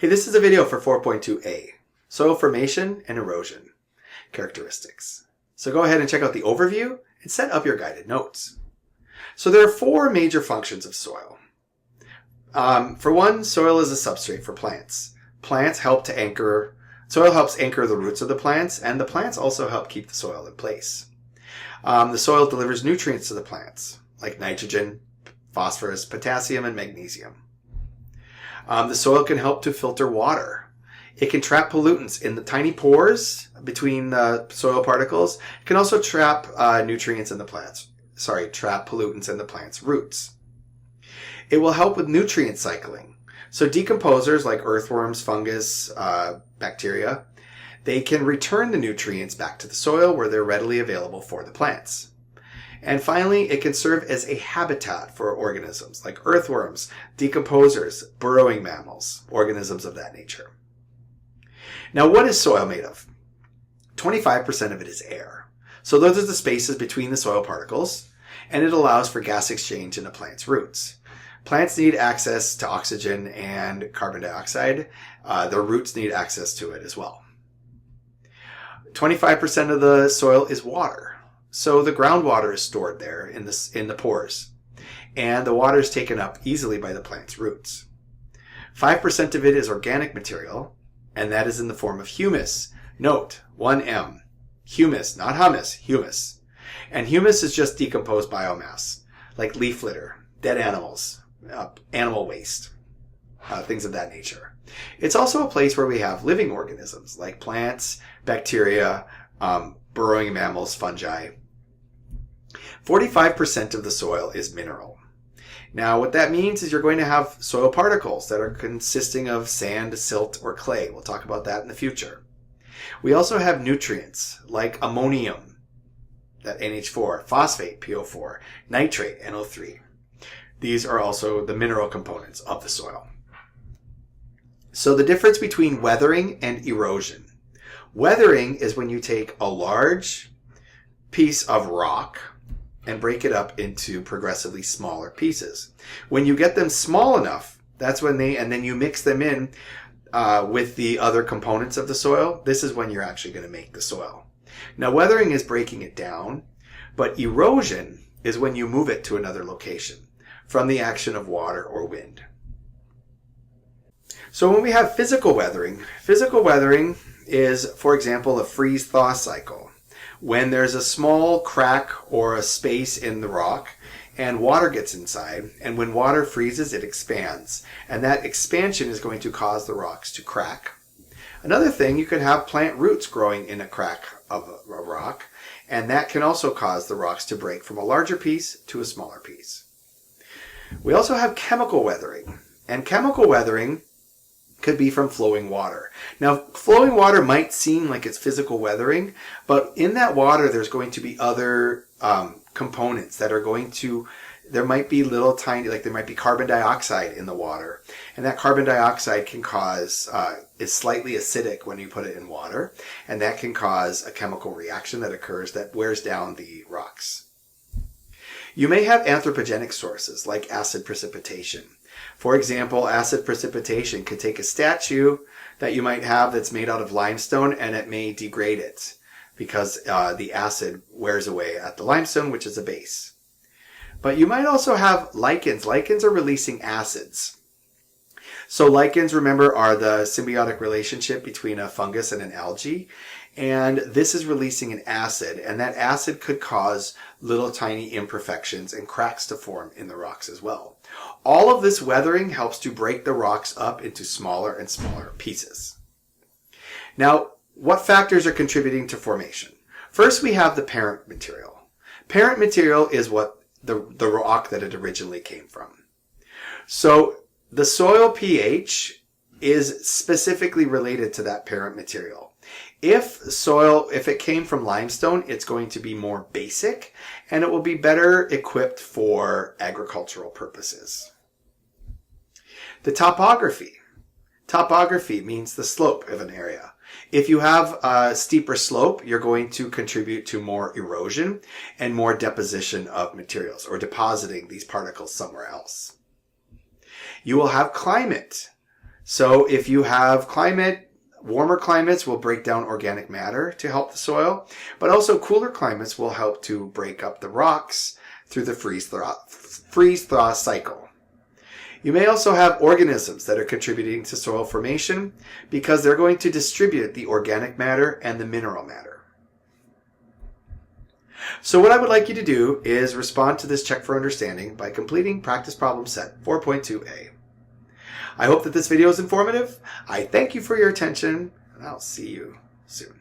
Hey, this is a video for 4.2a, soil formation and erosion characteristics. So go ahead and check out the overview and set up your guided notes. So there are four major functions of soil. For one, soil is a substrate for plants. Soil helps anchor the roots of the plants, and the plants also help keep the soil in place. The soil delivers nutrients to the plants, like nitrogen, phosphorus, potassium, and magnesium. The soil can help to filter water. It can trap pollutants in the tiny pores between the soil particles. It can also trap pollutants in the plant's roots. It will help with nutrient cycling. So decomposers like earthworms, fungus, bacteria, they can return the nutrients back to the soil where they're readily available for the plants. And finally, it can serve as a habitat for organisms like earthworms, decomposers, burrowing mammals, organisms of that nature. Now, what is soil made of? 25% of it is air. So those are the spaces between the soil particles, and it allows for gas exchange in a plant's roots. Plants need access to oxygen and carbon dioxide. Their roots need access to it as well. 25% of the soil is water. So the groundwater is stored there in the pores, and the water is taken up easily by the plant's roots. 5% of it is organic material, and that is in the form of humus. Note, 1M. Humus, not hummus, humus. And humus is just decomposed biomass, like leaf litter, dead animals, animal waste, things of that nature. It's also a place where we have living organisms, like plants, bacteria, burrowing mammals, fungi. 45% of the soil is mineral. Now, what that means is you're going to have soil particles that are consisting of sand, silt, or clay. We'll talk about that in the future. We also have nutrients like ammonium, that NH4, phosphate, PO4, nitrate, NO3. These are also the mineral components of the soil. So the difference between weathering and erosion. Weathering is when you take a large piece of rock and break it up into progressively smaller pieces. When you get them small enough, that's when and then you mix them in with the other components of the soil. This is when you're actually going to make the soil. Now, weathering is breaking it down, but erosion is when you move it to another location from the action of water or wind. So when we have physical weathering is, for example, a freeze-thaw cycle. When there's a small crack or a space in the rock and water gets inside, and when water freezes, it expands. And that expansion is going to cause the rocks to crack. Another thing, you could have plant roots growing in a crack of a rock, and that can also cause the rocks to break from a larger piece to a smaller piece. We also have chemical weathering, and chemical weathering could be from flowing water. Now, flowing water might seem like it's physical weathering, but in that water, there's going to be other components that are going to, there might be little tiny, like there might be carbon dioxide in the water. And that carbon dioxide can cause, is slightly acidic when you put it in water. And that can cause a chemical reaction that occurs that wears down the rocks. You may have anthropogenic sources like acid precipitation. For example, acid precipitation could take a statue that you might have that's made out of limestone, and it may degrade it because the acid wears away at the limestone, which is a base. But you might also have lichens. Lichens are releasing acids. So lichens, remember, are the symbiotic relationship between a fungus and an algae. And this is releasing an acid, and that acid could cause little tiny imperfections and cracks to form in the rocks as well. All of this weathering helps to break the rocks up into smaller and smaller pieces. Now, what factors are contributing to formation? First, we have the parent material. Parent material is what the rock that it originally came from. So the soil pH is specifically related to that parent material. If it came from limestone, it's going to be more basic, and it will be better equipped for agricultural purposes. The topography. Topography means the slope of an area. If you have a steeper slope, you're going to contribute to more erosion and more deposition of materials, or depositing these particles somewhere else. You will have climate. So if you have warmer climates will break down organic matter to help the soil, but also cooler climates will help to break up the rocks through the freeze-thaw cycle. You may also have organisms that are contributing to soil formation because they're going to distribute the organic matter and the mineral matter. So what I would like you to do is respond to this check for understanding by completing practice problem set 4.2a. I hope that this video is informative. I thank you for your attention, and I'll see you soon.